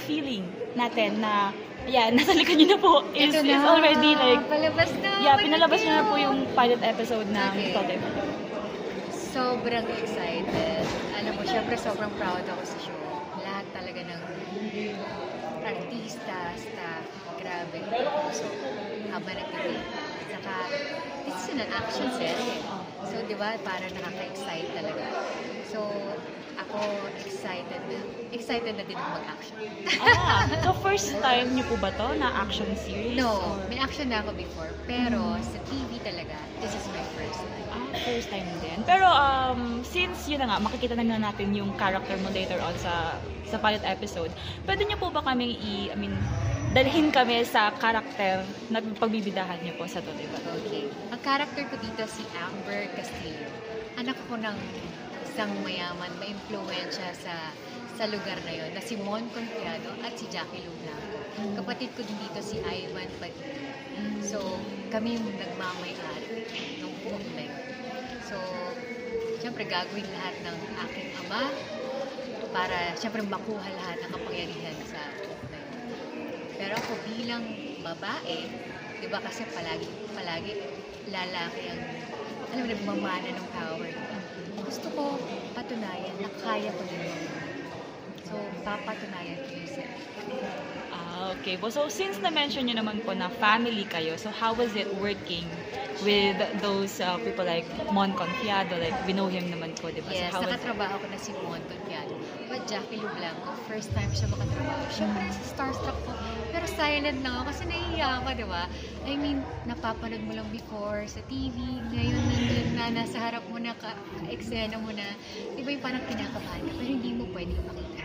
feeling natin na nasa likod niyo na po is already like palabas na. pinalabas niyo na po yung pilot episode ng Totoy Bato. Sobrang excited. Alam mo, syempre sobrang proud ako sa show. Lahat talaga ng artista, staff, grabe. So, habang nagtitip. Saka, this is an action series. So, di ba, parang nakaka-excite talaga. So, ako excited na din mag-action. So first time niyo po ba to na action series? No, may action na ako before. Pero sa TV talaga, this is my first time. First time din. Pero since yun na nga, makikita na natin yung character mo later on sa pilot episode, pwede niyo po ba kaming dalhin kami sa character na pagbibidahan niyo po sa Totoy Bato? Okay. Ang character ko dito si Amber Castillo. Anak ko ng isang mayaman, ma-influensya sa lugar na yon na si Mon Confiado at si Jackie Lou Blanco. Kapatid ko din dito si Ivan Padilla. So, kami yung nagmamay-ari ng buong na yun. So, siyempre gagawin lahat ng aking ama para siyempre makuha lahat ng kapangyarihan sa buong na yun. Pero ako bilang babae, di ba kasi palagi lalaki ang nagmamana ng power. Gusto ko patunayan na kaya ko din. So, papatunayan ko yung set. Okay po. So, since na-mention nyo naman po na family kayo, so how was it working with those people like Mon Confiado? Like, we know him naman po, di ba? Yes, so, nakatrabaho ko na si Mon Confiado. But Jackie Lou Blanco, first time siya makatrabaho. Siyempre, starstruck ko. Pero silent lang ako kasi nahihiya ako, di ba? I mean, napapanood mo lang before sa TV. Ngayon, nandun na, nasa harap mo na, ka-eksena mo na. Di ba yung parang kinakabahan ka? Pero hindi mo pwedeng makita.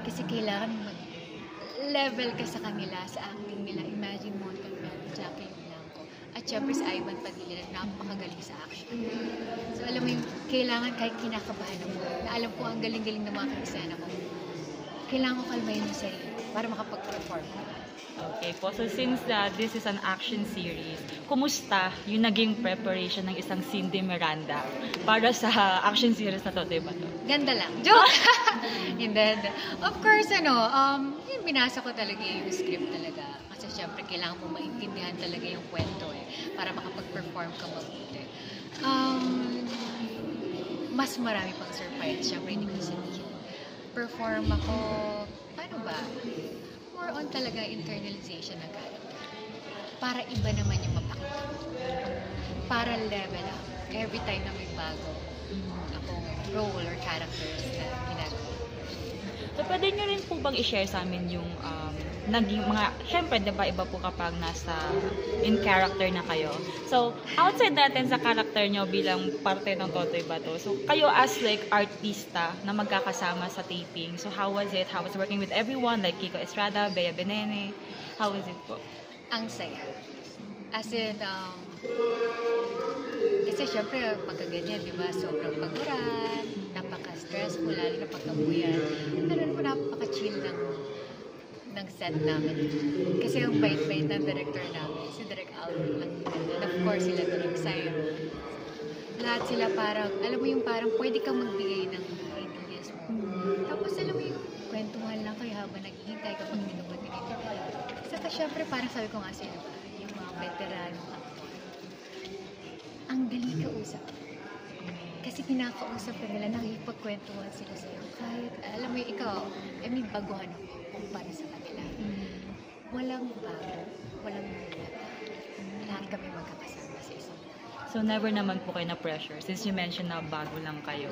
Kasi kailangan mag-level ka sa kanila, sa acting nila. Imagine Mon Confiado, Jackie Lou Blanco. At syempre sa Ivan Padilla na napakagaling sa action. So alam mo yung kailangan kahit kinakabahan mo, na alam ko ang galing-galing ng mga kaksena ko. Kailangan ko kalmayin yung sarili para makapag-perform. Okay po. So since this is an action series, kumusta yung naging preparation ng isang Cindy Miranda para sa action series na Totoy Bato? Ganda lang. Joke! And then, of course, yung binasa ko talaga yung script talaga. Kasi syempre, kailangan mo maintindihan talaga yung kwento para makapag-perform ka mabuti. Mas marami pang surprise. Syempre, hindi ko sabihin. Perform ako, paano ba? More on talaga internalization ng character. Para iba naman yung mapakita ko. Para level up. Every time na may bago akong role or characters na ginagawa. So, pwede nyo rin po bang i-share sa amin yung naging mga, syempre, diba iba po kapag nasa in character na kayo. So, outside natin sa character nyo bilang parte ng Totoy Bato, so kayo as like artista na magkakasama sa taping, so how was it? How was working with everyone? Like Kiko Estrada, Bea Benene? How was it po? Ang saya. As in, kasi syempre, pagka ganyan, di ba, sobrang paguran, napaka-stressful, lalo na pagkabuyan. Pero napaka-chill ng set namin. Kasi yung bait-bait ng director namin, si Direk Alvin lang. And of course, sila Direk Cyro. Lahat sila parang, alam mo yung parang pwede kang magbigay ng ideas mo. Tapos alam mo yung kwentuhan lang kayo habang naghihintay kapag minubutin ito. Saka syempre, parang sabi ko nga sila, yung mga veteranong actor. Ang dali kausap. Kasi kinakausap ka nila, nakikipagkwentuhan sila sa'yo. Kahit, alam mo ikaw, baguhan ako kumpara sa kanila. Walang bago, walang mulata. Lahat kami magkakasama sa isang. So, never naman po kayo na pressure since you mentioned na bago lang kayo.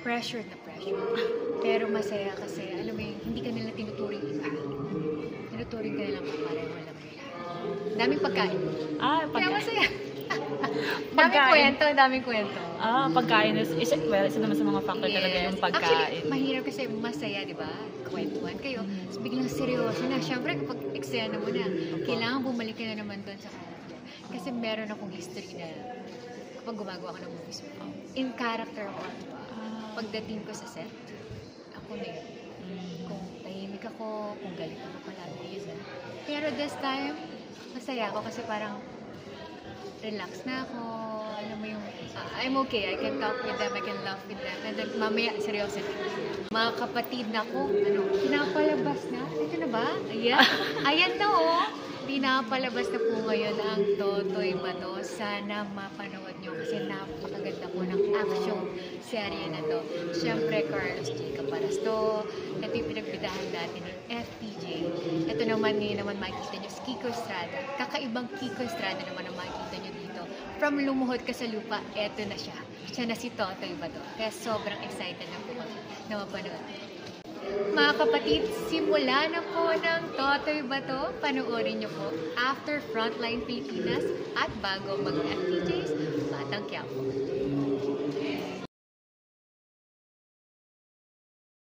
Pressure na pressure. Pero masaya kasi, alam mo yung, hindi ka nila tinuturing iba. Tinuturing ka nilang parang walang nila. Daming pagkain. Pagkain. Kaya masaya. Daming kwento. Pagkain is, well, isa naman sa mga factor talaga yung pagkain. Actually, mahirap kasi masaya, di ba? Kwentuhan kayo. Tapos biglang seryoso na. Siyempre, kapag eksena mo na, kailangan bumalik ka na naman doon sa character. Kasi meron akong history na kapag gumagawa ko ng movies, in character ako. Pagdating ko sa set, ako na yun. Kung tahimik ako, kung galit ako palagi yun. Pero this time, masaya ako kasi parang relax na ako. Alam mo yung, I'm okay. I can talk with them, I can laugh with them. And then, mamaya, seryoso na. Mga kapatid na ko, pinapalabas ba? Ayan. Ayan na oh. Pinapalabas na po ngayon ang Totoy Bato. Sana mapanood nyo kasi napakaganda po ng action serye na to. Siyempre, Carlos J. Caparasto. Ito yung pinagbidahan dati ni FPJ. Ito naman ngayon naman makikita nyo si Kiko Estrada. Kakaibang Kiko Estrada naman ang makikita nyo dito. From Lumuhod Ka sa Lupa, eto na siya. Siya na si Totoy Bato. Kaya sobrang excited na po kami na mapanood. Mga kapatid, simula na po ng Totoy Bato. Panoorin niyo po after Frontline Pilipinas at bago mag-FTJs, Batang Quiapo.